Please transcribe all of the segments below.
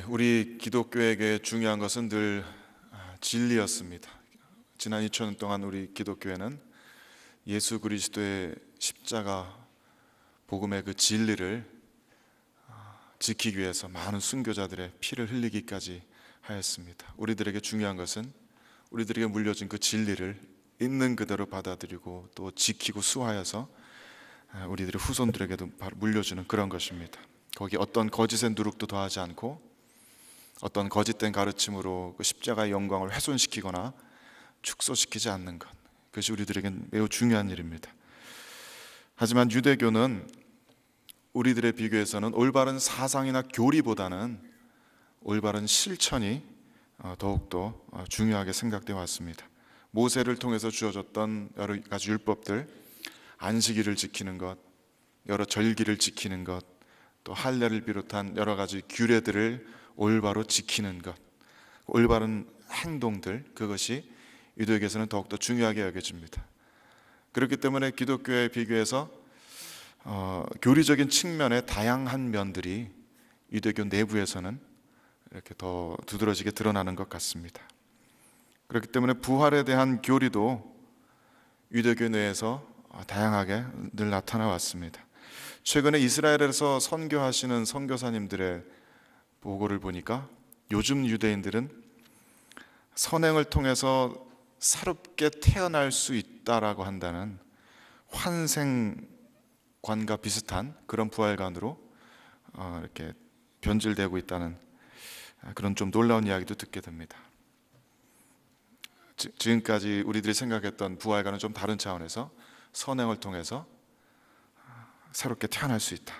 우리 기독교에게 중요한 것은 늘 진리였습니다. 지난 2000년 동안 우리 기독교회는 예수 그리스도의 십자가 복음의 그 진리를 지키기 위해서 많은 순교자들의 피를 흘리기까지 하였습니다. 우리들에게 중요한 것은 우리들에게 물려진 그 진리를 있는 그대로 받아들이고 또 지키고 수호하여서 우리들의 후손들에게도 물려주는 그런 것입니다. 거기 어떤 거짓의 누룩도 더하지 않고 어떤 거짓된 가르침으로 그 십자가의 영광을 훼손시키거나 축소시키지 않는 것, 그것이 우리들에겐 매우 중요한 일입니다. 하지만 유대교는 우리들의 비교에서는 올바른 사상이나 교리보다는 올바른 실천이 더욱더 중요하게 생각되어 왔습니다. 모세를 통해서 주어졌던 여러 가지 율법들, 안식일을 지키는 것, 여러 절기를 지키는 것, 또 할례를 비롯한 여러 가지 규례들을 올바로 지키는 것, 올바른 행동들, 그것이 유대교에서는 더욱더 중요하게 여겨집니다. 그렇기 때문에 기독교에 비교해서 교리적인 측면의 다양한 면들이 유대교 내부에서는 이렇게 더 두드러지게 드러나는 것 같습니다. 그렇기 때문에 부활에 대한 교리도 유대교 내에서 다양하게 늘 나타나 왔습니다. 최근에 이스라엘에서 선교하시는 선교사님들의 보고를 보니까 요즘 유대인들은 선행을 통해서 새롭게 태어날 수 있다라고 한다는 환생관과 비슷한 그런 부활관으로 이렇게 변질되고 있다는 그런 좀 놀라운 이야기도 듣게 됩니다. 지금까지 우리들이 생각했던 부활과는 좀 다른 차원에서 선행을 통해서 새롭게 태어날 수 있다.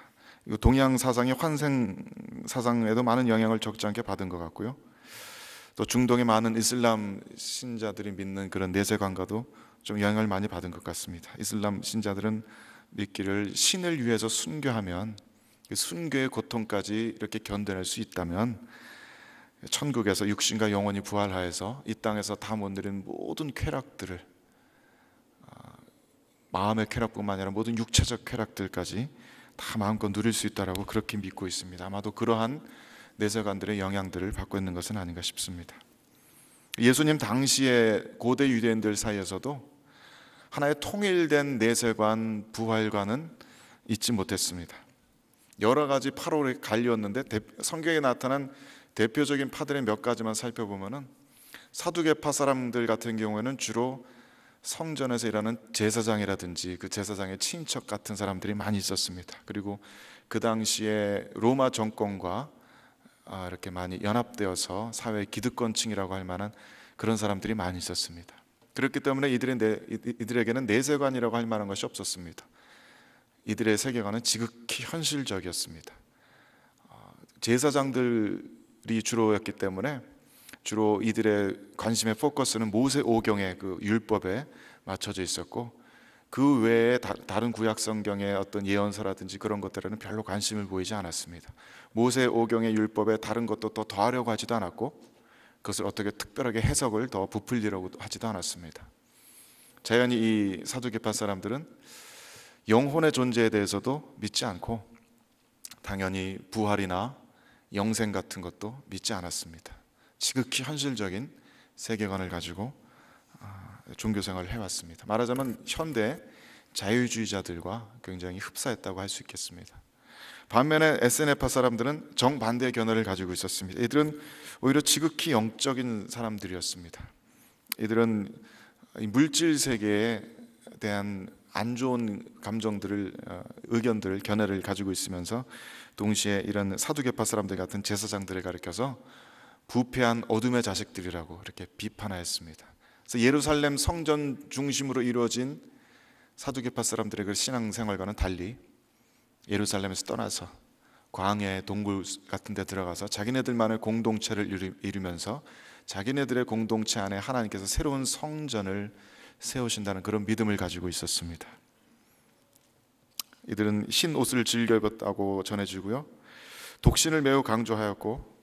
이거 동양 사상의 환생 사상에도 많은 영향을 적지 않게 받은 것 같고요. 또 중동의 많은 이슬람 신자들이 믿는 그런 내세관과도 좀 영향을 많이 받은 것 같습니다. 이슬람 신자들은 믿기를 신을 위해서 순교하면 그 순교의 고통까지 이렇게 견뎌낼 수 있다면 천국에서 육신과 영혼이 부활하여서 이 땅에서 다 못 누린 모든 쾌락들을, 마음의 쾌락뿐만 아니라 모든 육체적 쾌락들까지 다 마음껏 누릴 수 있다라고 그렇게 믿고 있습니다. 아마도 그러한 내세관들의 영향들을 받고 있는 것은 아닌가 싶습니다. 예수님 당시의 고대 유대인들 사이에서도 하나의 통일된 내세관, 부활관은 잊지 못했습니다. 여러 가지 파로에 갈렸는데 성경에 나타난 대표적인 파들의 몇 가지만 살펴보면은 사두개파 사람들 같은 경우에는 주로 성전에서 일하는 제사장이라든지 그 제사장의 친척 같은 사람들이 많이 있었습니다. 그리고 그 당시에 로마 정권과 이렇게 많이 연합되어서 사회의 기득권층이라고 할 만한 그런 사람들이 많이 있었습니다. 그렇기 때문에 이들에게는 내세관이라고 할 만한 것이 없었습니다. 이들의 세계관은 지극히 현실적이었습니다. 제사장들이 주로였기 때문에 주로 이들의 관심의 포커스는 모세 오경의 그 율법에 맞춰져 있었고, 그 외에 다른 구약 성경의 어떤 예언서라든지 그런 것들에는 별로 관심을 보이지 않았습니다. 모세 오경의 율법에 다른 것도 또 더하려고 하지도 않았고, 그것을 어떻게 특별하게 해석을 더 부풀리려고 하지도 않았습니다. 자연히 이 사두개파 사람들은 영혼의 존재에 대해서도 믿지 않고 당연히 부활이나 영생 같은 것도 믿지 않았습니다. 지극히 현실적인 세계관을 가지고 종교 생활을 해왔습니다. 말하자면 현대 자유주의자들과 굉장히 흡사했다고 할 수 있겠습니다. 반면에 에스네파 사람들은 정반대의 견해를 가지고 있었습니다. 이들은 오히려 지극히 영적인 사람들이었습니다. 이들은 물질 세계에 대한 안 좋은 감정들을, 의견들을, 견해를 가지고 있으면서 동시에 이런 사두개파 사람들 같은 제사장들을 가리켜서 부패한 어둠의 자식들이라고 이렇게 비판하였습니다. 그래서 예루살렘 성전 중심으로 이루어진 사두개파 사람들의 그 신앙생활과는 달리 예루살렘에서 떠나서 광야의 동굴 같은 데 들어가서 자기네들만의 공동체를 이루면서 자기네들의 공동체 안에 하나님께서 새로운 성전을 세우신다는 그런 믿음을 가지고 있었습니다. 이들은 흰 옷을 즐겨 입었다고 전해지고요, 독신을 매우 강조하였고,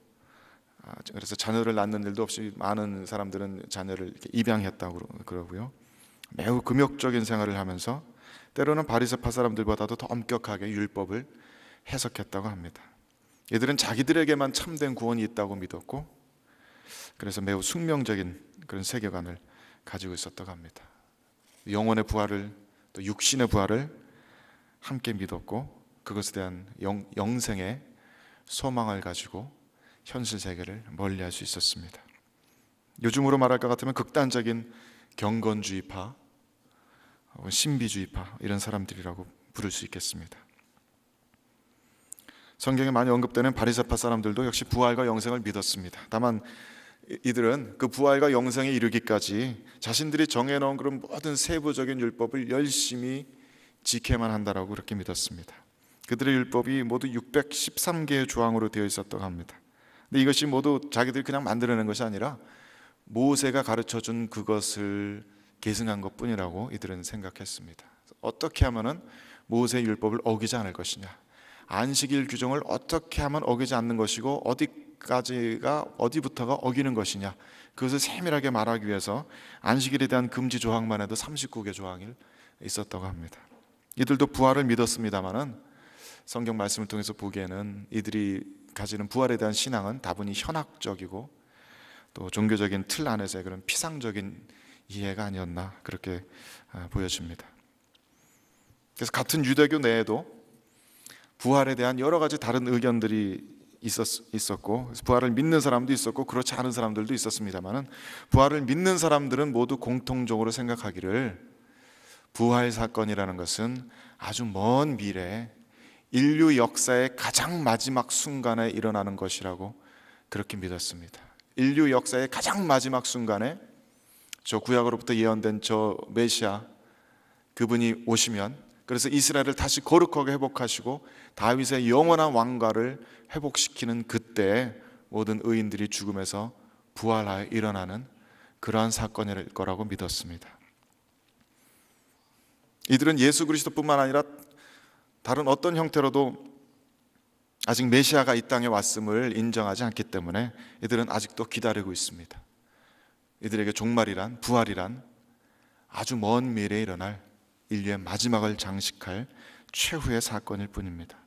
그래서 자녀를 낳는 일도 없이 많은 사람들은 자녀를 이렇게 입양했다고 그러고요, 매우 금욕적인 생활을 하면서 때로는 바리새파 사람들보다도 더 엄격하게 율법을 해석했다고 합니다. 이들은 자기들에게만 참된 구원이 있다고 믿었고, 그래서 매우 숙명적인 그런 세계관을 가지고 있었다고 합니다. 영혼의 부활을, 또 육신의 부활을 함께 믿었고, 그것에 대한 영생의 소망을 가지고 현실 세계를 멀리할 수 있었습니다. 요즘으로 말할 것 같으면 극단적인 경건주의파, 신비주의파, 이런 사람들이라고 부를 수 있겠습니다. 성경에 많이 언급되는 바리새파 사람들도 역시 부활과 영생을 믿었습니다. 다만 이들은 그 부활과 영생에 이르기까지 자신들이 정해놓은 그런 모든 세부적인 율법을 열심히 지켜야만 한다라고 그렇게 믿었습니다. 그들의 율법이 모두 613개의 조항으로 되어 있었다고 합니다. 근데 이것이 모두 자기들이 그냥 만들어낸 것이 아니라 모세가 가르쳐준 그것을 계승한 것뿐이라고 이들은 생각했습니다. 어떻게 하면은 모세의 율법을 어기지 않을 것이냐, 안식일 규정을 어떻게 하면 어기지 않는 것이고 어디부터가 어기는 것이냐, 그것을 세밀하게 말하기 위해서 안식일에 대한 금지 조항만 해도 39개 조항이 있었다고 합니다. 이들도 부활을 믿었습니다마는 성경 말씀을 통해서 보기에는 이들이 가지는 부활에 대한 신앙은 다분히 현학적이고 또 종교적인 틀 안에서의 그런 피상적인 이해가 아니었나, 그렇게 보여집니다. 그래서 같은 유대교 내에도 부활에 대한 여러 가지 다른 의견들이 있었고, 부활을 믿는 사람도 있었고 그렇지 않은 사람들도 있었습니다만, 부활을 믿는 사람들은 모두 공통적으로 생각하기를 부활 사건이라는 것은 아주 먼 미래 인류 역사의 가장 마지막 순간에 일어나는 것이라고 그렇게 믿었습니다. 인류 역사의 가장 마지막 순간에 저 구약으로부터 예언된 저 메시아, 그분이 오시면, 그래서 이스라엘을 다시 거룩하게 회복하시고 다윗의 영원한 왕가를 회복시키는 그때 모든 의인들이 죽음에서 부활하여 일어나는 그러한 사건일 거라고 믿었습니다. 이들은 예수 그리스도뿐만 아니라 다른 어떤 형태로도 아직 메시아가 이 땅에 왔음을 인정하지 않기 때문에 이들은 아직도 기다리고 있습니다. 이들에게 종말이란, 부활이란 아주 먼 미래에 일어날 인류의 마지막을 장식할 최후의 사건일 뿐입니다.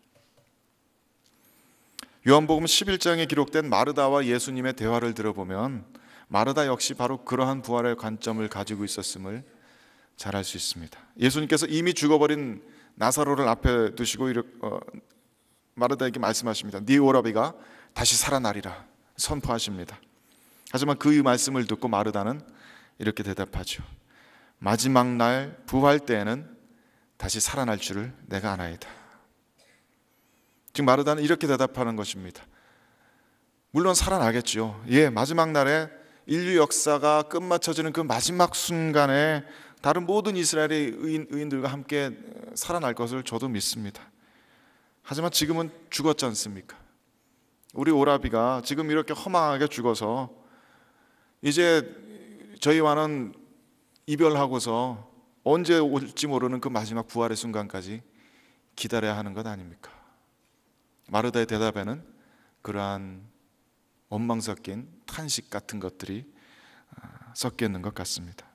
요한복음 11장에 기록된 마르다와 예수님의 대화를 들어보면 마르다 역시 바로 그러한 부활의 관점을 가지고 있었음을 잘 알 수 있습니다. 예수님께서 이미 죽어버린 나사로를 앞에 두시고 마르다에게 말씀하십니다. 네 오라비가 다시 살아나리라 선포하십니다. 하지만 그 말씀을 듣고 마르다는 이렇게 대답하죠. 마지막 날 부활 때에는 다시 살아날 줄을 내가 아나이다. 지금 마르다는 이렇게 대답하는 것입니다. 물론 살아나겠죠. 예, 마지막 날에 인류 역사가 끝마쳐지는 그 마지막 순간에 다른 모든 이스라엘의 의인들과 함께 살아날 것을 저도 믿습니다. 하지만 지금은 죽었지 않습니까? 우리 오라비가 지금 이렇게 허망하게 죽어서 이제 저희와는 이별하고서 언제 올지 모르는 그 마지막 부활의 순간까지 기다려야 하는 것 아닙니까? 마르다의 대답에는 그러한 원망 섞인 탄식 같은 것들이 섞여 있는 것 같습니다.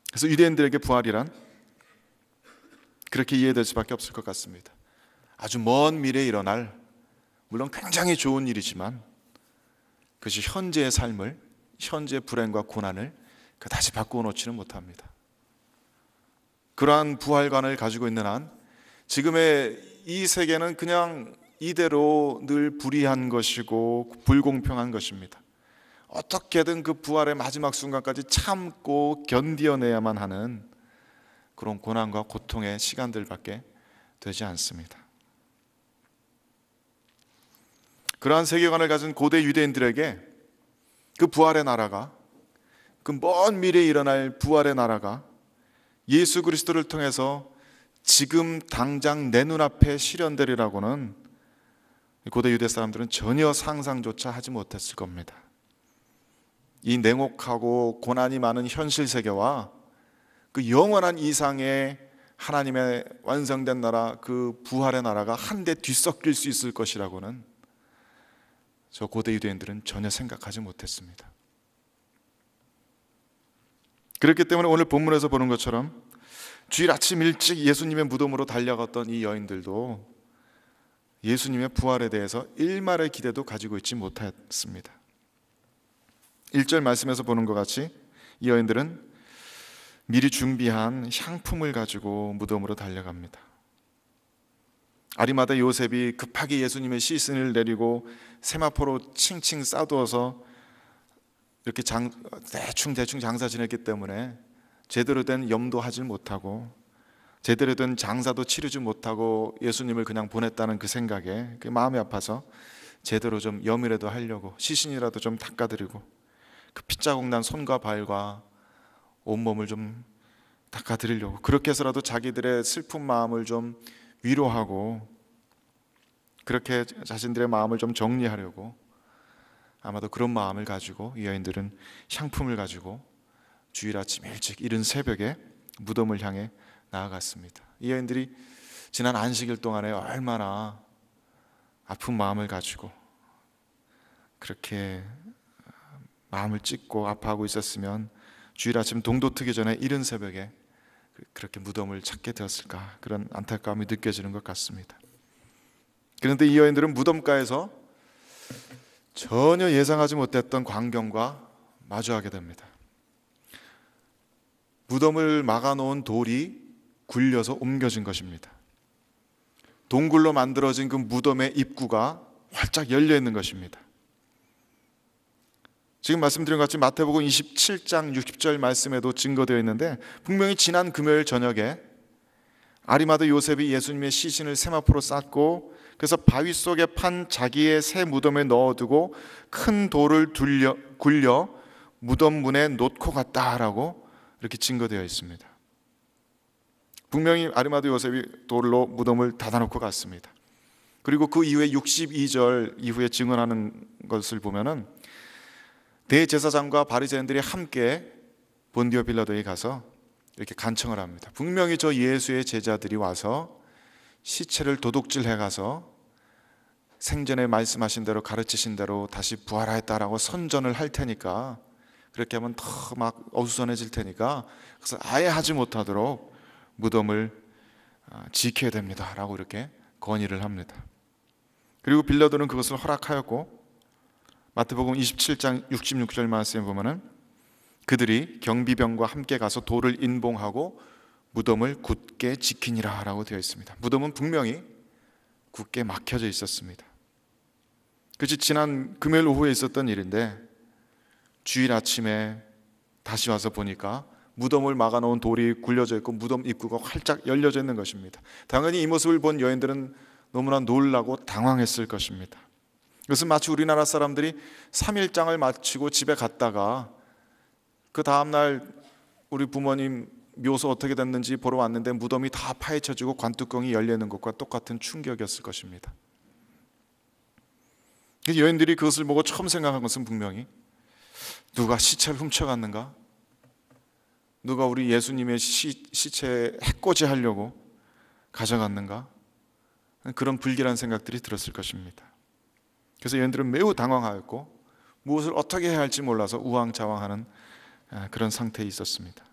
그래서 유대인들에게 부활이란 그렇게 이해될 수밖에 없을 것 같습니다. 아주 먼 미래에 일어날, 물론 굉장히 좋은 일이지만 그것이 현재의 삶을, 현재의 불행과 고난을 다시 바꾸어 놓지는 못합니다. 그러한 부활관을 가지고 있는 한 지금의 이 세계는 그냥 이대로 늘 불의한 것이고 불공평한 것입니다. 어떻게든 그 부활의 마지막 순간까지 참고 견디어내야만 하는 그런 고난과 고통의 시간들밖에 되지 않습니다. 그러한 세계관을 가진 고대 유대인들에게 그 부활의 나라가, 그 먼 미래에 일어날 부활의 나라가 예수 그리스도를 통해서 지금 당장 내 눈앞에 실현되리라고는 고대 유대 사람들은 전혀 상상조차 하지 못했을 겁니다. 이 냉혹하고 고난이 많은 현실 세계와 그 영원한 이상의 하나님의 완성된 나라, 그 부활의 나라가 한데 뒤섞일 수 있을 것이라고는 저 고대 유대인들은 전혀 생각하지 못했습니다. 그렇기 때문에 오늘 본문에서 보는 것처럼 주일 아침 일찍 예수님의 무덤으로 달려갔던 이 여인들도 예수님의 부활에 대해서 일말의 기대도 가지고 있지 못했습니다. 1절 말씀에서 보는 것 같이 이 여인들은 미리 준비한 향품을 가지고 무덤으로 달려갑니다. 아리마다 요셉이 급하게 예수님의 시신을 내리고 세마포로 칭칭 싸두어서 이렇게 대충 장사 지냈기 때문에 제대로 된 염도 하지 못하고 제대로 된 장사도 치르지 못하고 예수님을 그냥 보냈다는 그 생각에 그 마음이 아파서 제대로 좀 염이라도 하려고 시신이라도 좀 닦아드리고 그 핏자국 난 손과 발과 온몸을 좀 닦아드리려고 그렇게 해서라도 자기들의 슬픈 마음을 좀 위로하고 그렇게 자신들의 마음을 좀 정리하려고 아마도 그런 마음을 가지고 이 여인들은 향품을 가지고 주일 아침 일찍 이른 새벽에 무덤을 향해 나아갔습니다. 이 여인들이 지난 안식일 동안에 얼마나 아픈 마음을 가지고 그렇게 마음을 찢고 아파하고 있었으면 주일 아침 동도 트기 전에 이른 새벽에 그렇게 무덤을 찾게 되었을까, 그런 안타까움이 느껴지는 것 같습니다. 그런데 이 여인들은 무덤가에서 전혀 예상하지 못했던 광경과 마주하게 됩니다. 무덤을 막아놓은 돌이 굴려서 옮겨진 것입니다. 동굴로 만들어진 그 무덤의 입구가 활짝 열려 있는 것입니다. 지금 말씀드린 것 같이 마태복음 27장 60절 말씀에도 증거되어 있는데 분명히 지난 금요일 저녁에 아리마다 요셉이 예수님의 시신을 세마포로 쌌고 그래서 바위 속에 판 자기의 새 무덤에 넣어두고 큰 돌을 굴려 무덤 문에 놓고 갔다라고 이렇게 증거되어 있습니다. 분명히 아리마다 요셉이 돌로 무덤을 닫아놓고 갔습니다. 그리고 그 이후에 62절 이후에 증언하는 것을 보면은 대제사장과 바리새인들이 함께 본디오 빌라도에 가서 이렇게 간청을 합니다. 분명히 저 예수의 제자들이 와서 시체를 도둑질해 가서 생전에 말씀하신 대로 가르치신 대로 다시 부활하였다라고 선전을 할 테니까 그렇게 하면 더 막 어수선해질 테니까 그래서 아예 하지 못하도록 무덤을 지켜야 됩니다라고 이렇게 건의를 합니다. 그리고 빌라도는 그것을 허락하였고 마태복음 27장 66절 말씀에 보면은 그들이 경비병과 함께 가서 돌을 인봉하고 무덤을 굳게 지키니라 라고 되어 있습니다. 무덤은 분명히 굳게 막혀져 있었습니다. 그것이 지난 금요일 오후에 있었던 일인데 주일 아침에 다시 와서 보니까 무덤을 막아놓은 돌이 굴려져 있고 무덤 입구가 활짝 열려져 있는 것입니다. 당연히 이 모습을 본 여인들은 너무나 놀라고 당황했을 것입니다. 이것은 마치 우리나라 사람들이 3일장을 마치고 집에 갔다가 그 다음날 우리 부모님 묘소 어떻게 됐는지 보러 왔는데 무덤이 다 파헤쳐지고 관뚜껑이 열리는 것과 똑같은 충격이었을 것입니다. 여인들이 그것을 보고 처음 생각한 것은 분명히 누가 시체를 훔쳐갔는가? 누가 우리 예수님의 시체에 해코지 하려고 가져갔는가? 그런 불길한 생각들이 들었을 것입니다. 그래서 여인들은 매우 당황하였고 무엇을 어떻게 해야 할지 몰라서 우왕좌왕하는 그런 상태에 있었습니다.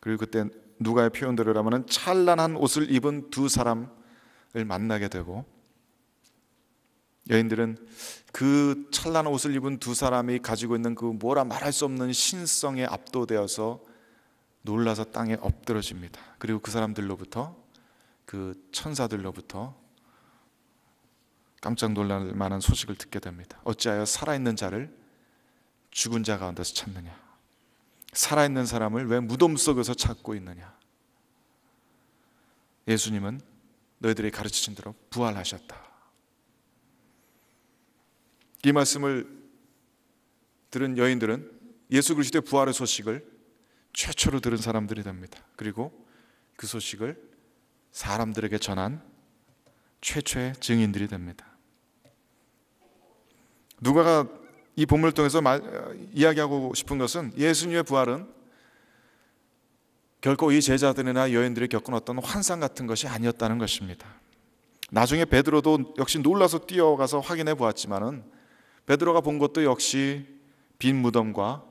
그리고 그때 누가의 표현대로 하면 찬란한 옷을 입은 두 사람을 만나게 되고 여인들은 그 찬란한 옷을 입은 두 사람이 가지고 있는 그 뭐라 말할 수 없는 신성에 압도되어서 놀라서 땅에 엎드러집니다. 그리고 그 사람들로부터 그 천사들로부터 깜짝 놀랄 만한 소식을 듣게 됩니다. 어찌하여 살아있는 자를 죽은 자 가운데서 찾느냐? 살아있는 사람을 왜 무덤 속에서 찾고 있느냐? 예수님은 너희들이 가르치신 대로 부활하셨다. 이 말씀을 들은 여인들은 예수 그리스도의 부활의 소식을 최초로 들은 사람들이 됩니다. 그리고 그 소식을 사람들에게 전한 최초의 증인들이 됩니다. 누가가 이 본문을 통해서 이야기하고 싶은 것은 예수님의 부활은 결코 이 제자들이나 여인들이 겪은 어떤 환상 같은 것이 아니었다는 것입니다. 나중에 베드로도 역시 놀라서 뛰어가서 확인해 보았지만은 베드로가 본 것도 역시 빈 무덤과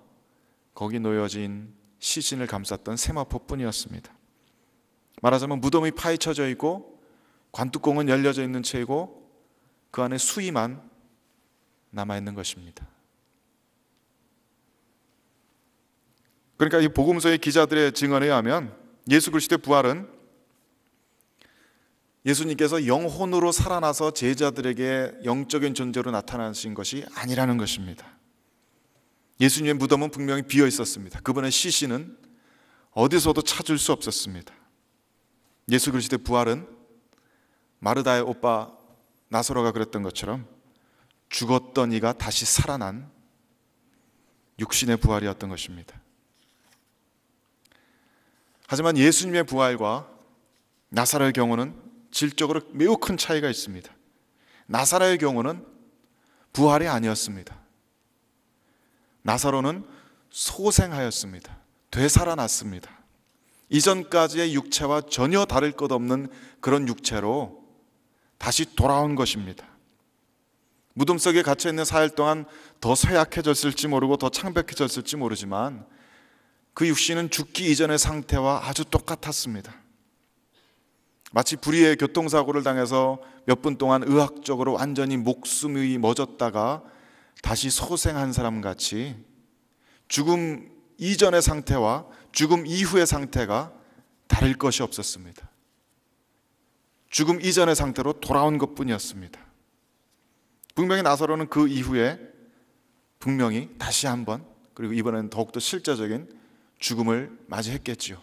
거기 놓여진 시신을 감쌌던 세마포뿐이었습니다. 말하자면 무덤이 파헤쳐져 있고 관뚜껑은 열려져 있는 채이고 그 안에 수위만 남아있는 것입니다. 그러니까 이 복음서의 기자들의 증언에 의하면 예수 그리스도의 부활은 예수님께서 영혼으로 살아나서 제자들에게 영적인 존재로 나타나신 것이 아니라는 것입니다. 예수님의 무덤은 분명히 비어 있었습니다. 그분의 시신은 어디서도 찾을 수 없었습니다. 예수 그리스도의 부활은 마르다의 오빠 나사로가 그랬던 것처럼 죽었던 이가 다시 살아난 육신의 부활이었던 것입니다. 하지만 예수님의 부활과 나사로의 경우는 질적으로 매우 큰 차이가 있습니다. 나사로의 경우는 부활이 아니었습니다. 나사로는 소생하였습니다. 되살아났습니다. 이전까지의 육체와 전혀 다를 것 없는 그런 육체로 다시 돌아온 것입니다. 무덤 속에 갇혀있는 사흘 동안 더 쇠약해졌을지 모르고 더 창백해졌을지 모르지만 그 육신은 죽기 이전의 상태와 아주 똑같았습니다. 마치 불의의 교통사고를 당해서 몇 분 동안 의학적으로 완전히 목숨이 멎었다가 다시 소생한 사람 같이 죽음 이전의 상태와 죽음 이후의 상태가 다를 것이 없었습니다. 죽음 이전의 상태로 돌아온 것뿐이었습니다. 분명히 나사로는 그 이후에 분명히 다시 한번, 그리고 이번에는 더욱더 실제적인 죽음을 맞이했겠지요.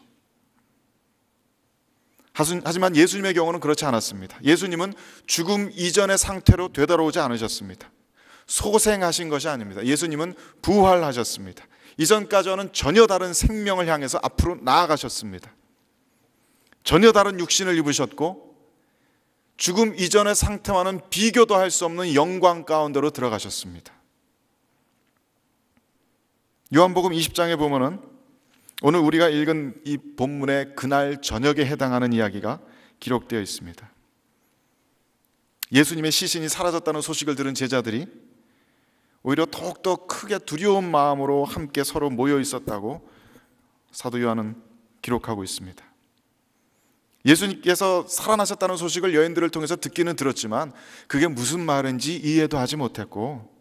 하지만 예수님의 경우는 그렇지 않았습니다. 예수님은 죽음 이전의 상태로 되돌아오지 않으셨습니다. 소생하신 것이 아닙니다. 예수님은 부활하셨습니다. 이전까지와는 전혀 다른 생명을 향해서 앞으로 나아가셨습니다. 전혀 다른 육신을 입으셨고 죽음 이전의 상태와는 비교도 할 수 없는 영광 가운데로 들어가셨습니다. 요한복음 20장에 보면은 오늘 우리가 읽은 이 본문의 그날 저녁에 해당하는 이야기가 기록되어 있습니다. 예수님의 시신이 사라졌다는 소식을 들은 제자들이 오히려 더욱더 크게 두려운 마음으로 함께 서로 모여 있었다고 사도 요한은 기록하고 있습니다. 예수님께서 살아나셨다는 소식을 여인들을 통해서 듣기는 들었지만 그게 무슨 말인지 이해도 하지 못했고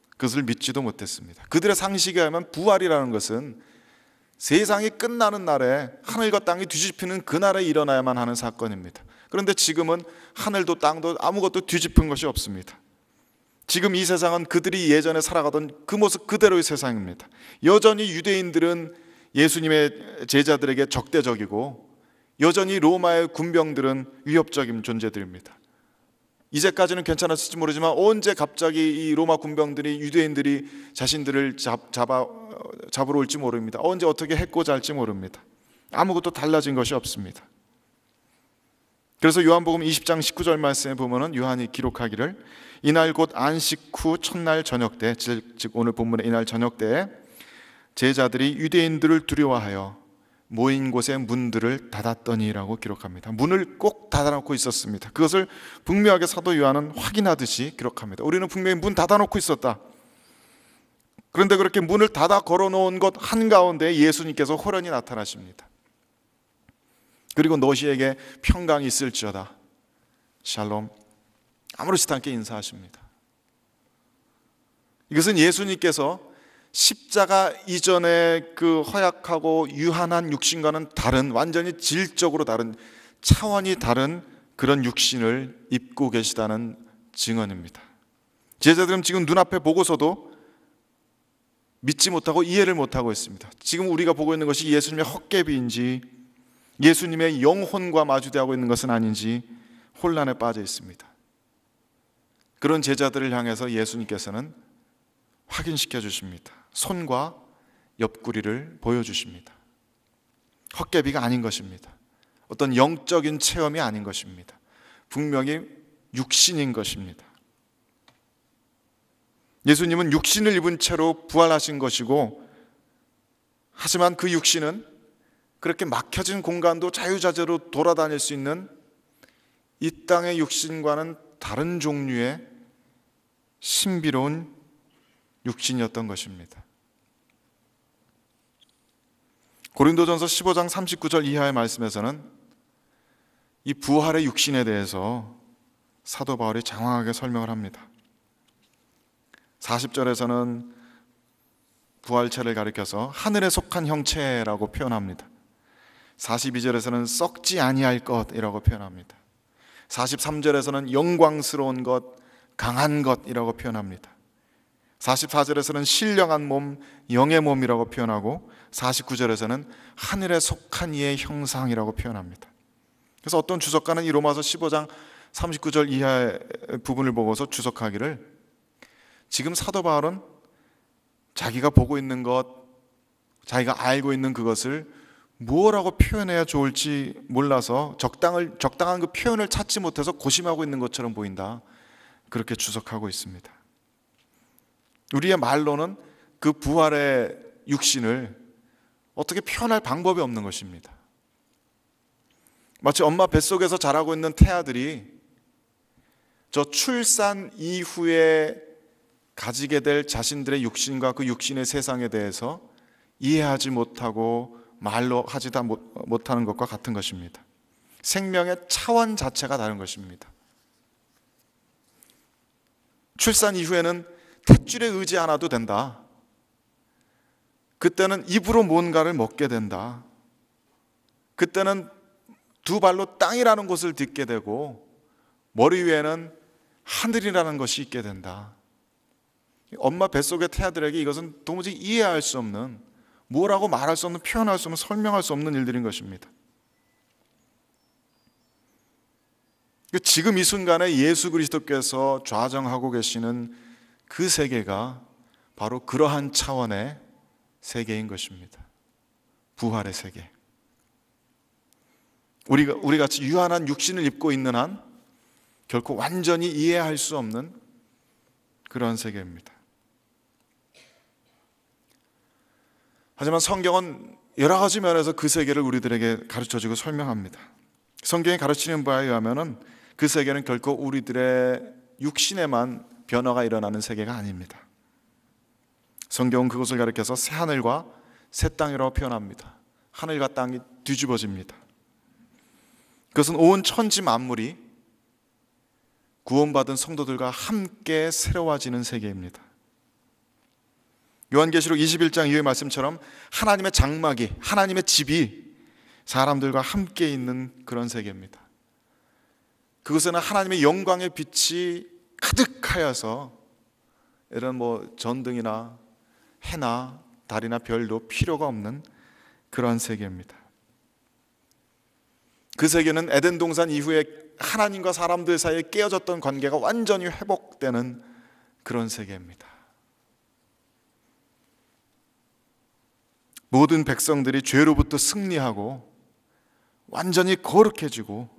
그것을 믿지도 못했습니다. 그들의 상식에 의하면 부활이라는 것은 세상이 끝나는 날에 하늘과 땅이 뒤집히는 그날에 일어나야만 하는 사건입니다. 그런데 지금은 하늘도 땅도 아무것도 뒤집힌 것이 없습니다. 지금 이 세상은 그들이 예전에 살아가던 그 모습 그대로의 세상입니다. 여전히 유대인들은 예수님의 제자들에게 적대적이고 여전히 로마의 군병들은 위협적인 존재들입니다. 이제까지는 괜찮았을지 모르지만 언제 갑자기 이 로마 군병들이 유대인들이 자신들을 잡으러 올지 모릅니다. 언제 어떻게 해코자 할지 모릅니다. 아무것도 달라진 것이 없습니다. 그래서 요한복음 20장 19절 말씀에 보면은 요한이 기록하기를 이날 곧 안식 후 첫날 저녁 때, 즉 오늘 본문의 이날 저녁 때에 제자들이 유대인들을 두려워하여 모인 곳의 문들을 닫았더니라고 기록합니다. 문을 꼭 닫아놓고 있었습니다. 그것을 분명하게 사도 요한은 확인하듯이 기록합니다. 우리는 분명히 문 닫아놓고 있었다. 그런데 그렇게 문을 닫아 걸어놓은 것 한가운데 예수님께서 호련히 나타나십니다. 그리고 너희에게 평강이 있을지어다 샬롬 아무렇지도 않게 인사하십니다. 이것은 예수님께서 십자가 이전의 그 허약하고 유한한 육신과는 다른, 완전히 질적으로 다른, 차원이 다른 그런 육신을 입고 계시다는 증언입니다. 제자들은 지금 눈앞에 보고서도 믿지 못하고 이해를 못하고 있습니다. 지금 우리가 보고 있는 것이 예수님의 헛개비인지 예수님의 영혼과 마주대하고 있는 것은 아닌지 혼란에 빠져 있습니다. 그런 제자들을 향해서 예수님께서는 확인시켜 주십니다. 손과 옆구리를 보여주십니다. 헛개비가 아닌 것입니다. 어떤 영적인 체험이 아닌 것입니다. 분명히 육신인 것입니다. 예수님은 육신을 입은 채로 부활하신 것이고, 하지만 그 육신은 그렇게 막혀진 공간도 자유자재로 돌아다닐 수 있는 이 땅의 육신과는 다른 종류의 신비로운 육신이었던 것입니다. 고린도전서 15장 39절 이하의 말씀에서는 이 부활의 육신에 대해서 사도 바울이 장황하게 설명을 합니다. 40절에서는 부활체를 가리켜서 하늘에 속한 형체라고 표현합니다. 42절에서는 썩지 아니할 것이라고 표현합니다. 43절에서는 영광스러운 것, 강한 것이라고 표현합니다. 44절에서는 신령한 몸, 영의 몸이라고 표현하고 49절에서는 하늘에 속한 이의 형상이라고 표현합니다. 그래서 어떤 주석가는 이 로마서 15장 39절 이하의 부분을 보고서 주석하기를, 지금 사도 바울은 자기가 보고 있는 것, 자기가 알고 있는 그것을 무엇라고 표현해야 좋을지 몰라서 적당한 그 표현을 찾지 못해서 고심하고 있는 것처럼 보인다, 그렇게 주석하고 있습니다. 우리의 말로는 그 부활의 육신을 어떻게 표현할 방법이 없는 것입니다. 마치 엄마 뱃속에서 자라고 있는 태아들이 저 출산 이후에 가지게 될 자신들의 육신과 그 육신의 세상에 대해서 이해하지 못하고 말로 하지 못하는 것과 같은 것입니다. 생명의 차원 자체가 다른 것입니다. 출산 이후에는 탯줄에 의지 않아도 된다. 그때는 입으로 뭔가를 먹게 된다. 그때는 두 발로 땅이라는 곳을 딛게 되고 머리 위에는 하늘이라는 것이 있게 된다. 엄마 뱃속의 태아들에게 이것은 도무지 이해할 수 없는, 뭐라고 말할 수 없는, 표현할 수 없는, 설명할 수 없는 일들인 것입니다. 지금 이 순간에 예수 그리스도께서 좌정하고 계시는 그 세계가 바로 그러한 차원의 세계인 것입니다. 부활의 세계. 우리 같이 유한한 육신을 입고 있는 한 결코 완전히 이해할 수 없는 그런 세계입니다. 하지만 성경은 여러 가지 면에서 그 세계를 우리들에게 가르쳐주고 설명합니다. 성경이 가르치는 바에 의하면 그 세계는 결코 우리들의 육신에만 변화가 일어나는 세계가 아닙니다. 성경은 그것을 가리켜서 새 하늘과 새 땅이라고 표현합니다. 하늘과 땅이 뒤집어집니다. 그것은 온 천지 만물이 구원받은 성도들과 함께 새로워지는 세계입니다. 요한계시록 21장 이후의 말씀처럼 하나님의 장막이, 하나님의 집이 사람들과 함께 있는 그런 세계입니다. 그곳에는 하나님의 영광의 빛이 가득하여서 이런 전등이나 해나 달이나 별도 필요가 없는 그런 세계입니다. 그 세계는 에덴 동산 이후에 하나님과 사람들 사이에 깨어졌던 관계가 완전히 회복되는 그런 세계입니다. 모든 백성들이 죄로부터 승리하고 완전히 거룩해지고,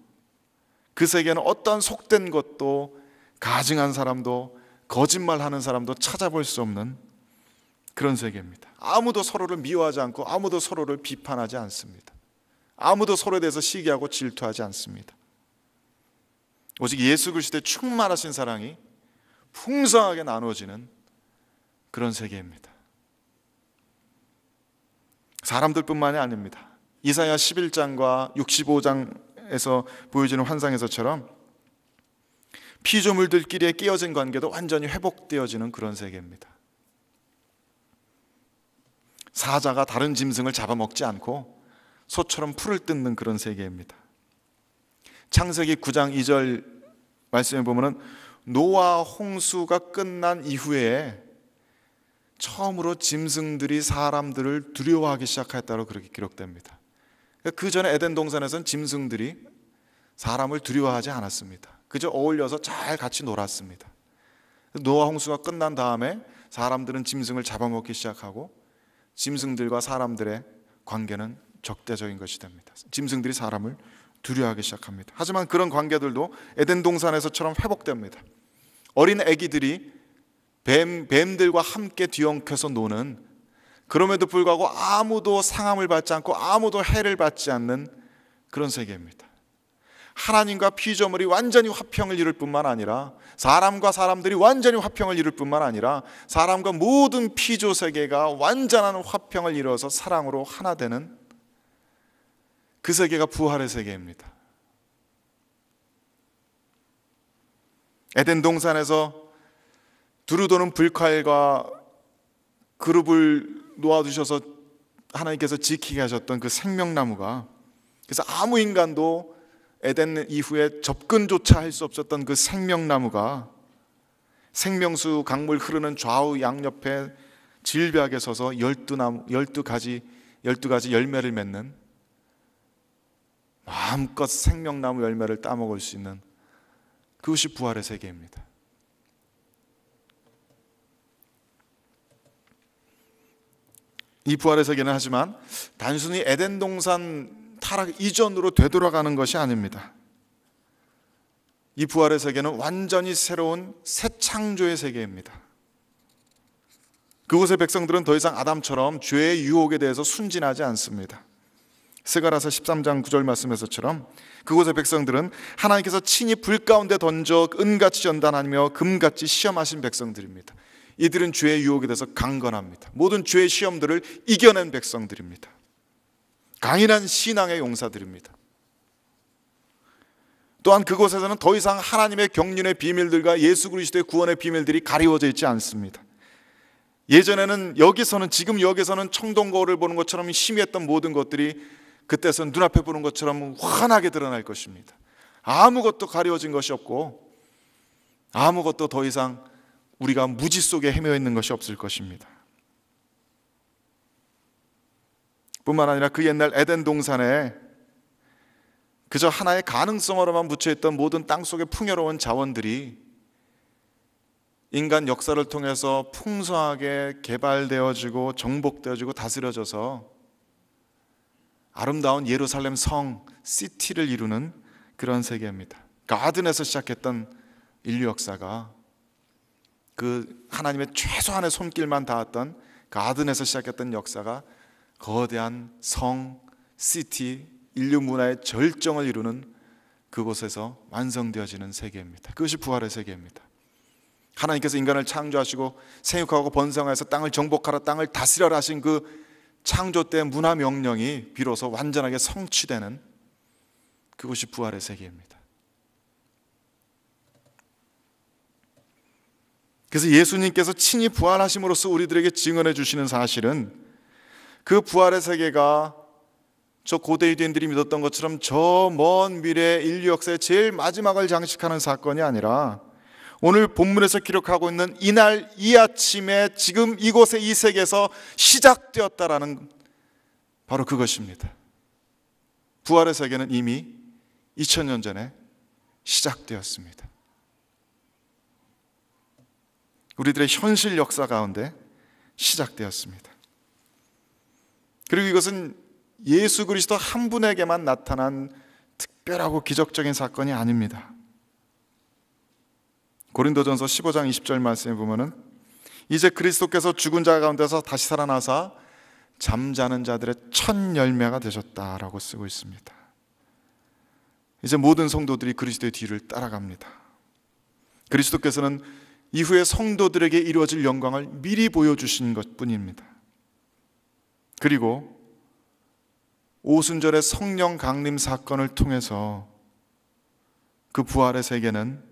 그 세계는 어떤 속된 것도, 가증한 사람도, 거짓말하는 사람도 찾아볼 수 없는 그런 세계입니다. 아무도 서로를 미워하지 않고 아무도 서로를 비판하지 않습니다. 아무도 서로에 대해서 시기하고 질투하지 않습니다. 오직 예수 그리스도의 충만하신 사랑이 풍성하게 나누어지는 그런 세계입니다. 사람들뿐만이 아닙니다. 이사야 11장과 65장에서 보여지는 환상에서처럼 피조물들끼리의 깨어진 관계도 완전히 회복되어지는 그런 세계입니다. 사자가 다른 짐승을 잡아먹지 않고 소처럼 풀을 뜯는 그런 세계입니다. 창세기 9장 2절 말씀에 보면 노아 홍수가 끝난 이후에 처음으로 짐승들이 사람들을 두려워하기 시작했다고 그렇게 기록됩니다. 그 전에 에덴 동산에서는 짐승들이 사람을 두려워하지 않았습니다. 그저 어울려서 잘 같이 놀았습니다. 노아 홍수가 끝난 다음에 사람들은 짐승을 잡아먹기 시작하고 짐승들과 사람들의 관계는 적대적인 것이 됩니다. 짐승들이 사람을 두려워하기 시작합니다. 하지만 그런 관계들도 에덴 동산에서처럼 회복됩니다. 어린 아기들이 뱀들과 함께 뒤엉켜서 노는, 그럼에도 불구하고 아무도 상함을 받지 않고 아무도 해를 받지 않는 그런 세계입니다. 하나님과 피조물이 완전히 화평을 이룰 뿐만 아니라, 사람과 사람들이 완전히 화평을 이룰 뿐만 아니라, 사람과 모든 피조 세계가 완전한 화평을 이루어서 사랑으로 하나 되는 그 세계가 부활의 세계입니다. 에덴 동산에서 두루도는 불칼과 그룹을 놓아두셔서 하나님께서 지키게 하셨던 그 생명나무가, 그래서 아무 인간도 에덴 이후에 접근조차 할 수 없었던 그 생명나무가 생명수 강물 흐르는 좌우 양옆에 질비하게 서서 12가지 열매를 맺는, 마음껏 생명나무 열매를 따먹을 수 있는, 그것이 부활의 세계입니다. 이 부활의 세계는 하지만 단순히 에덴 동산 타락 이전으로 되돌아가는 것이 아닙니다. 이 부활의 세계는 완전히 새로운 새 창조의 세계입니다. 그곳의 백성들은 더 이상 아담처럼 죄의 유혹에 대해서 순진하지 않습니다. 스가랴서 13장 9절 말씀에서처럼 그곳의 백성들은 하나님께서 친히 불 가운데 던져 은같이 전단하며 금같이 시험하신 백성들입니다. 이들은 죄의 유혹에 대해서 강건합니다. 모든 죄의 시험들을 이겨낸 백성들입니다. 강인한 신앙의 용사들입니다. 또한 그곳에서는 더 이상 하나님의 경륜의 비밀들과 예수 그리스도의 구원의 비밀들이 가리워져 있지 않습니다. 예전에는 지금 여기서는 청동거울을 보는 것처럼 희미했던 모든 것들이 그때선 눈앞에 보는 것처럼 환하게 드러날 것입니다. 아무것도 가리워진 것이 없고 아무것도 더 이상 우리가 무지 속에 헤매어 있는 것이 없을 것입니다. 뿐만 아니라 그 옛날 에덴 동산에 그저 하나의 가능성으로만 묻혀있던 모든 땅속의 풍요로운 자원들이 인간 역사를 통해서 풍성하게 개발되어지고 정복되어지고 다스려져서 아름다운 예루살렘 성, 시티를 이루는 그런 세계입니다. 가든에서 시작했던 인류 역사가, 그 하나님의 최소한의 손길만 닿았던 가든에서 시작했던 역사가 거대한 성, 시티, 인류 문화의 절정을 이루는 그곳에서 완성되어지는 세계입니다. 그것이 부활의 세계입니다. 하나님께서 인간을 창조하시고 생육하고 번성하여서 땅을 정복하라, 땅을 다스려라 하신 그 창조 때 문화 명령이 비로소 완전하게 성취되는 그것이 부활의 세계입니다. 그래서 예수님께서 친히 부활하심으로써 우리들에게 증언해 주시는 사실은 그 부활의 세계가 저 고대 유대인들이 믿었던 것처럼 저 먼 미래 인류 역사의 제일 마지막을 장식하는 사건이 아니라 오늘 본문에서 기록하고 있는 이날 이 아침에 지금 이곳에 이 세계에서 시작되었다라는 바로 그것입니다. 부활의 세계는 이미 2000년 전에 시작되었습니다. 우리들의 현실 역사 가운데 시작되었습니다. 그리고 이것은 예수 그리스도 한 분에게만 나타난 특별하고 기적적인 사건이 아닙니다. 고린도전서 15장 20절 말씀에 보면은 이제 그리스도께서 죽은 자 가운데서 다시 살아나사 잠자는 자들의 첫 열매가 되셨다라고 쓰고 있습니다. 이제 모든 성도들이 그리스도의 뒤를 따라갑니다. 그리스도께서는 이후에 성도들에게 이루어질 영광을 미리 보여주신 것뿐입니다. 그리고 오순절의 성령 강림 사건을 통해서 그 부활의 세계는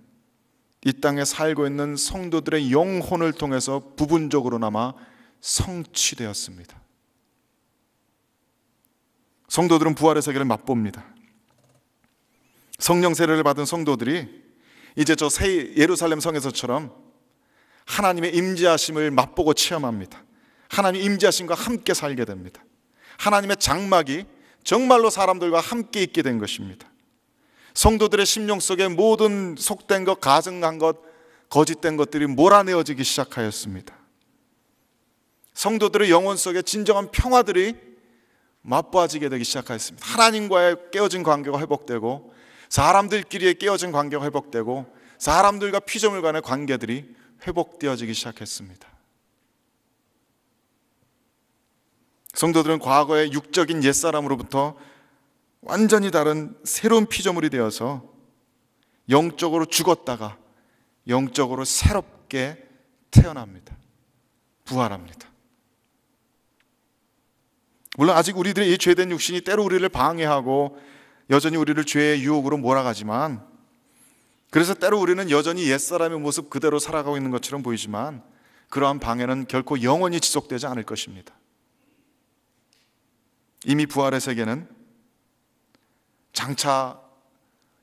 이 땅에 살고 있는 성도들의 영혼을 통해서 부분적으로나마 성취되었습니다. 성도들은 부활의 세계를 맛봅니다. 성령 세례를 받은 성도들이 이제 저 새 예루살렘 성에서처럼 하나님의 임재하심을 맛보고 체험합니다. 하나님 임재하심과 함께 살게 됩니다. 하나님의 장막이 정말로 사람들과 함께 있게 된 것입니다. 성도들의 심령 속에 모든 속된 것, 가증한 것, 거짓된 것들이 몰아내어지기 시작하였습니다. 성도들의 영혼 속에 진정한 평화들이 맛보아지게 되기 시작하였습니다. 하나님과의 깨어진 관계가 회복되고 사람들끼리의 깨어진 관계가 회복되고 사람들과 피조물 간의 관계들이 회복되어지기 시작했습니다. 성도들은 과거의 육적인 옛사람으로부터 완전히 다른 새로운 피조물이 되어서 영적으로 죽었다가 영적으로 새롭게 태어납니다. 부활합니다. 물론 아직 우리들의 이 죄된 육신이 때로 우리를 방해하고 여전히 우리를 죄의 유혹으로 몰아가지만 그래서 때로 우리는 여전히 옛사람의 모습 그대로 살아가고 있는 것처럼 보이지만 그러한 방해는 결코 영원히 지속되지 않을 것입니다. 이미 부활의 세계는 장차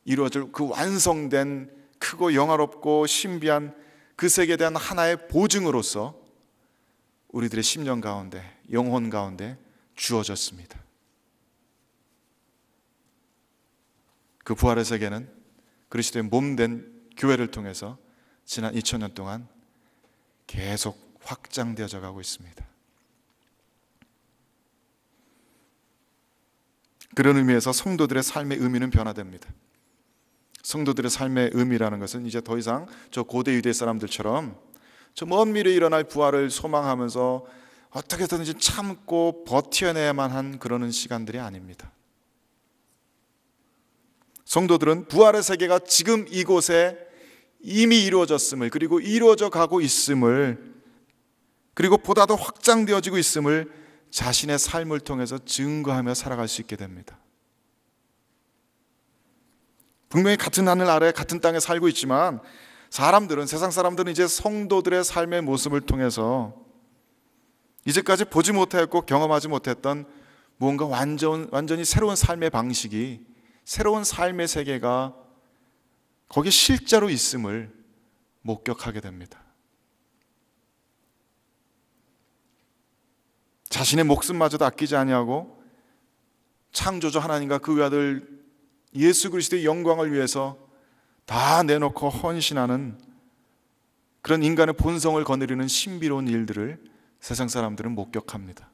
이루어질 그 완성된 크고 영화롭고 신비한 그 세계에 대한 하나의 보증으로서 우리들의 심령 가운데, 영혼 가운데 주어졌습니다. 그 부활의 세계는 그리스도의 몸된 교회를 통해서 지난 2000년 동안 계속 확장되어져 가고 있습니다. 그런 의미에서 성도들의 삶의 의미는 변화됩니다. 성도들의 삶의 의미라는 것은 이제 더 이상 저 고대 유대 사람들처럼 저 먼 미래에 일어날 부활을 소망하면서 어떻게든지 참고 버텨내야만 한 그러는 시간들이 아닙니다. 성도들은 부활의 세계가 지금 이곳에 이미 이루어졌음을, 그리고 이루어져 가고 있음을, 그리고 보다 더 확장되어지고 있음을 자신의 삶을 통해서 증거하며 살아갈 수 있게 됩니다. 분명히 같은 하늘 아래 같은 땅에 살고 있지만 사람들은, 세상 사람들은 이제 성도들의 삶의 모습을 통해서 이제까지 보지 못했고 경험하지 못했던 무언가 완전히 새로운 삶의 방식이, 새로운 삶의 세계가 거기에 실제로 있음을 목격하게 됩니다. 자신의 목숨마저도 아끼지 아니하고 창조주 하나님과 그 외아들 예수 그리스도의 영광을 위해서 다 내놓고 헌신하는 그런 인간의 본성을 거느리는 신비로운 일들을 세상 사람들은 목격합니다.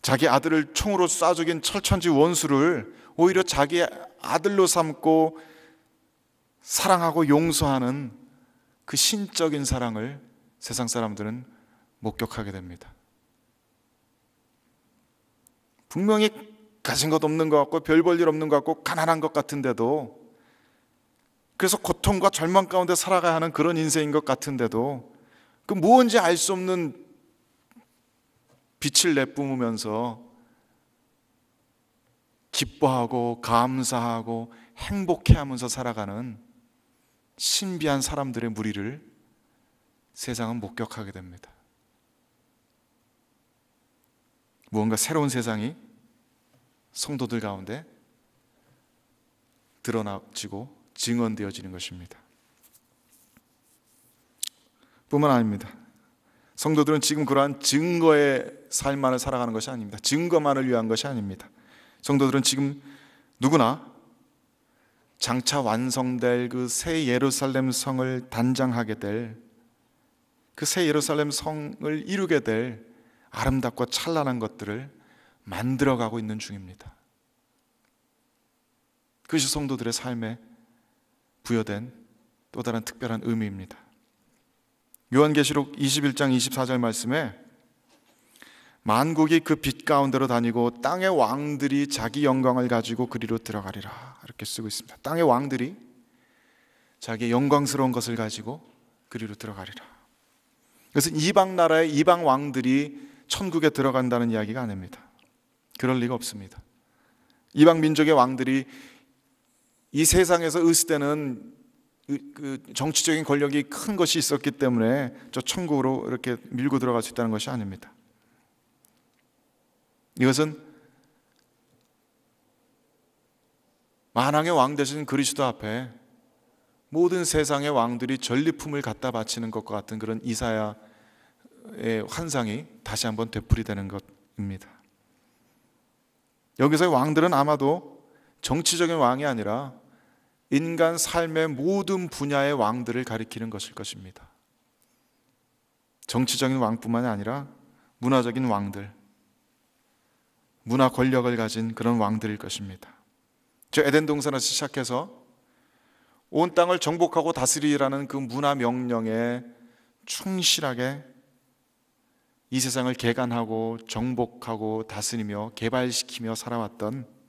자기 아들을 총으로 쏴 죽인 철천지 원수를 오히려 자기 아들로 삼고 사랑하고 용서하는 그 신적인 사랑을 세상 사람들은 목격하게 됩니다. 분명히 가진 것 없는 것 같고 별 볼 일 없는 것 같고 가난한 것 같은데도, 그래서 고통과 절망 가운데 살아가야 하는 그런 인생인 것 같은데도 그 무언지 알 수 없는 빛을 내뿜으면서 기뻐하고 감사하고 행복해하면서 살아가는 신비한 사람들의 무리를 세상은 목격하게 됩니다. 무언가 새로운 세상이 성도들 가운데 드러나지고 증언되어지는 것입니다. 뿐만 아닙니다. 성도들은 지금 그러한 증거의 삶만을 살아가는 것이 아닙니다. 증거만을 위한 것이 아닙니다. 성도들은 지금 누구나 장차 완성될 그 새 예루살렘 성을 단장하게 될, 그 새 예루살렘 성을 이루게 될 아름답고 찬란한 것들을 만들어가고 있는 중입니다. 그것이 성도들의 삶에 부여된 또 다른 특별한 의미입니다. 요한계시록 21장 24절 말씀에 만국이 그 빛 가운데로 다니고 땅의 왕들이 자기 영광을 가지고 그리로 들어가리라, 이렇게 쓰고 있습니다. 땅의 왕들이 자기의 영광스러운 것을 가지고 그리로 들어가리라. 그것은 이방 나라의 이방 왕들이 천국에 들어간다는 이야기가 아닙니다. 그럴 리가 없습니다. 이방 민족의 왕들이 이 세상에서 으스대는 그 정치적인 권력이 큰 것이 있었기 때문에 저 천국으로 이렇게 밀고 들어갈 수 있다는 것이 아닙니다. 이것은 만왕의 왕 되신 그리스도 앞에 모든 세상의 왕들이 전리품을 갖다 바치는 것과 같은 그런 이사야의 환상이 다시 한번 되풀이되는 것입니다. 여기서의 왕들은 아마도 정치적인 왕이 아니라 인간 삶의 모든 분야의 왕들을 가리키는 것일 것입니다. 정치적인 왕뿐만이 아니라 문화적인 왕들, 문화 권력을 가진 그런 왕들일 것입니다. 저 에덴 동산에서 시작해서 온 땅을 정복하고 다스리라는 그 문화 명령에 충실하게 이 세상을 개간하고 정복하고 다스리며 개발시키며 살아왔던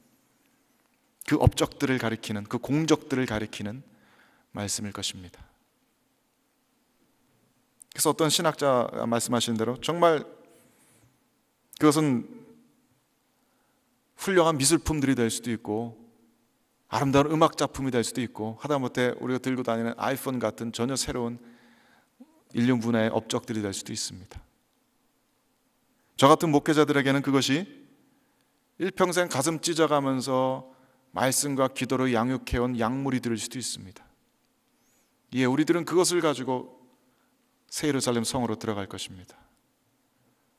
그 업적들을 가리키는, 그 공적들을 가리키는 말씀일 것입니다. 그래서 어떤 신학자가 말씀하신 대로 정말 그것은 훌륭한 미술품들이 될 수도 있고 아름다운 음악 작품이 될 수도 있고, 하다못해 우리가 들고 다니는 아이폰 같은 전혀 새로운 인류 문화의 업적들이 될 수도 있습니다. 저 같은 목회자들에게는 그것이 일평생 가슴 찢어가면서 말씀과 기도로 양육해온 약물이 될 수도 있습니다. 예, 우리들은 그것을 가지고 새 예루살렘 성으로 들어갈 것입니다.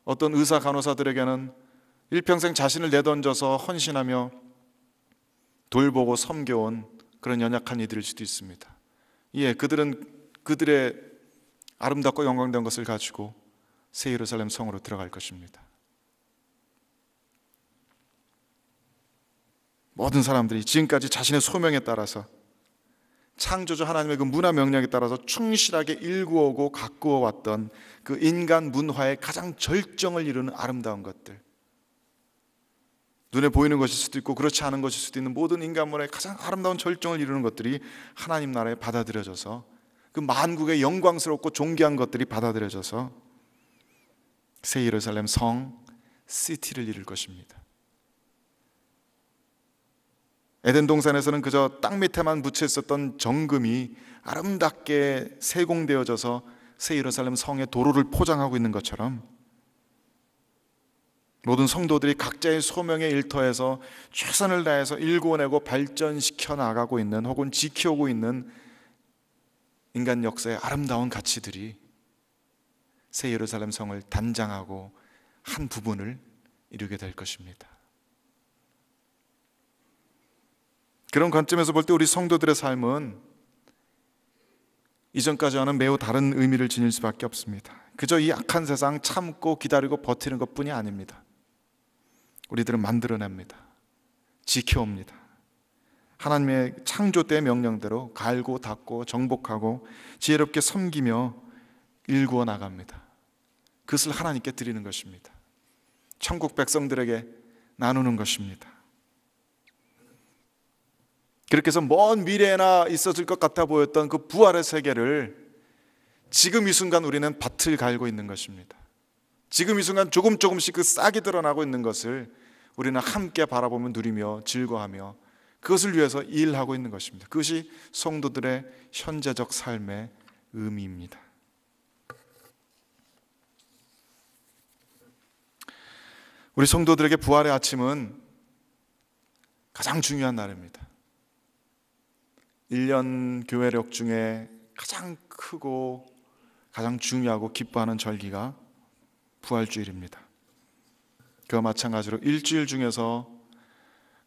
어떤 의사 간호사들에게는 일평생 자신을 내던져서 헌신하며 돌보고 섬겨온 그런 연약한 이들일 수도 있습니다. 예, 그들은 그들의 아름답고 영광된 것을 가지고 새 예루살렘 성으로 들어갈 것입니다. 모든 사람들이 지금까지 자신의 소명에 따라서 창조주 하나님의 그 문화 명령에 따라서 충실하게 일구어오고 가꾸어 왔던 그 인간 문화의 가장 절정을 이루는 아름다운 것들, 눈에 보이는 것일 수도 있고 그렇지 않은 것일 수도 있는 모든 인간 문화의 가장 아름다운 절정을 이루는 것들이 하나님 나라에 받아들여져서 그 만국의 영광스럽고 존귀한 것들이 받아들여져서 새 예루살렘 성 시티를 이룰 것입니다. 에덴 동산에서는 그저 땅 밑에만 묻혀 있었던 정금이 아름답게 세공되어져서 새 예루살렘 성의 도로를 포장하고 있는 것처럼 모든 성도들이 각자의 소명의 일터에서 최선을 다해서 일궈내고 발전시켜 나가고 있는 혹은 지켜오고 있는 인간 역사의 아름다운 가치들이 새 예루살렘 성을 단장하고 한 부분을 이루게 될 것입니다. 그런 관점에서 볼 때 우리 성도들의 삶은 이전까지와는 매우 다른 의미를 지닐 수밖에 없습니다. 그저 이 악한 세상 참고 기다리고 버티는 것뿐이 아닙니다. 우리들은 만들어냅니다. 지켜옵니다. 하나님의 창조 때의 명령대로 갈고 닦고 정복하고 지혜롭게 섬기며 일구어 나갑니다. 그것을 하나님께 드리는 것입니다. 천국 백성들에게 나누는 것입니다. 그렇게 해서 먼 미래에나 있어질 것 같아 보였던 그 부활의 세계를 지금 이 순간 우리는 밭을 갈고 있는 것입니다. 지금 이 순간 조금씩 그 싹이 드러나고 있는 것을 우리는 함께 바라보며 누리며 즐거워하며 그것을 위해서 일하고 있는 것입니다. 그것이 성도들의 현재적 삶의 의미입니다. 우리 성도들에게 부활의 아침은 가장 중요한 날입니다. 1년 교회력 중에 가장 크고 가장 중요하고 기뻐하는 절기가 부활주일입니다. 그와 마찬가지로 일주일 중에서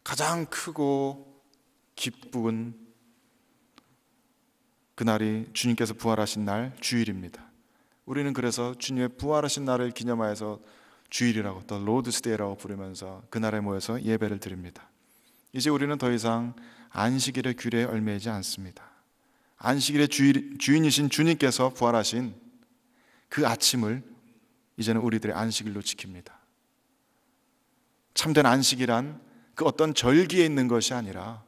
가장 크고 기쁜 그날이 주님께서 부활하신 날 주일입니다. 우리는 그래서 주님의 부활하신 날을 기념하여서 주일이라고 또 로드스데이라고 부르면서 그날에 모여서 예배를 드립니다. 이제 우리는 더 이상 안식일의 규례에 얽매이지 않습니다. 안식일의 주인이신 주님께서 부활하신 그 아침을 이제는 우리들의 안식일로 지킵니다. 참된 안식이란 그 어떤 절기에 있는 것이 아니라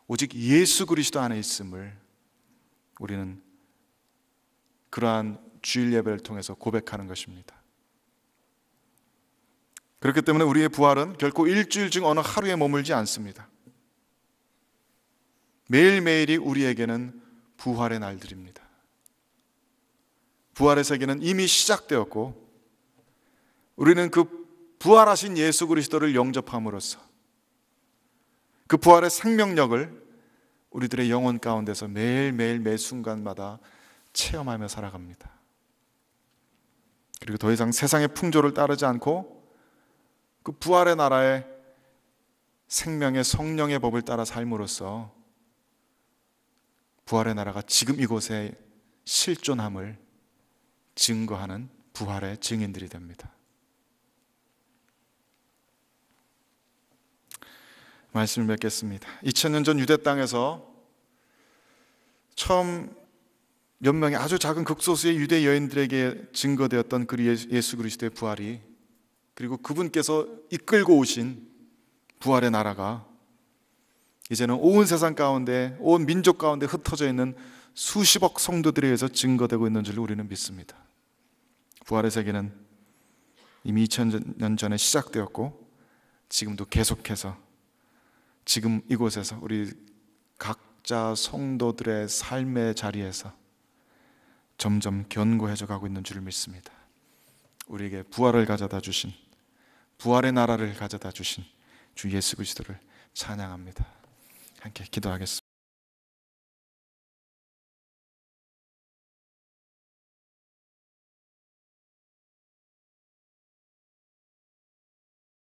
오직 예수 그리스도 안에 있음을 우리는 그러한 주일 예배를 통해서 고백하는 것입니다. 그렇기 때문에 우리의 부활은 결코 일주일 중 어느 하루에 머물지 않습니다. 매일매일이 우리에게는 부활의 날들입니다. 부활의 세계는 이미 시작되었고 우리는 그 부활하신 예수 그리스도를 영접함으로써 그 부활의 생명력을 우리들의 영혼 가운데서 매일매일 매 순간마다 체험하며 살아갑니다. 그리고 더 이상 세상의 풍조를 따르지 않고 그 부활의 나라의 생명의 성령의 법을 따라 삶으로써 부활의 나라가 지금 이곳에 실존함을 증거하는 부활의 증인들이 됩니다. 말씀을 맺겠습니다. 2000년 전 유대 땅에서 처음 몇 명의 아주 작은 극소수의 유대 여인들에게 증거되었던 그 예수 그리스도의 부활이, 그리고 그분께서 이끌고 오신 부활의 나라가 이제는 온 세상 가운데, 온 민족 가운데 흩어져 있는 수십억 성도들에 의해서 증거되고 있는 줄 우리는 믿습니다. 부활의 세계는 이미 2000년 전에 시작되었고 지금도 계속해서 지금 이곳에서 우리 각자 성도들의 삶의 자리에서 점점 견고해져 가고 있는 줄 믿습니다. 우리에게 부활을 가져다 주신, 부활의 나라를 가져다 주신 주 예수 그리스도를 찬양합니다. 함께 기도하겠습니다.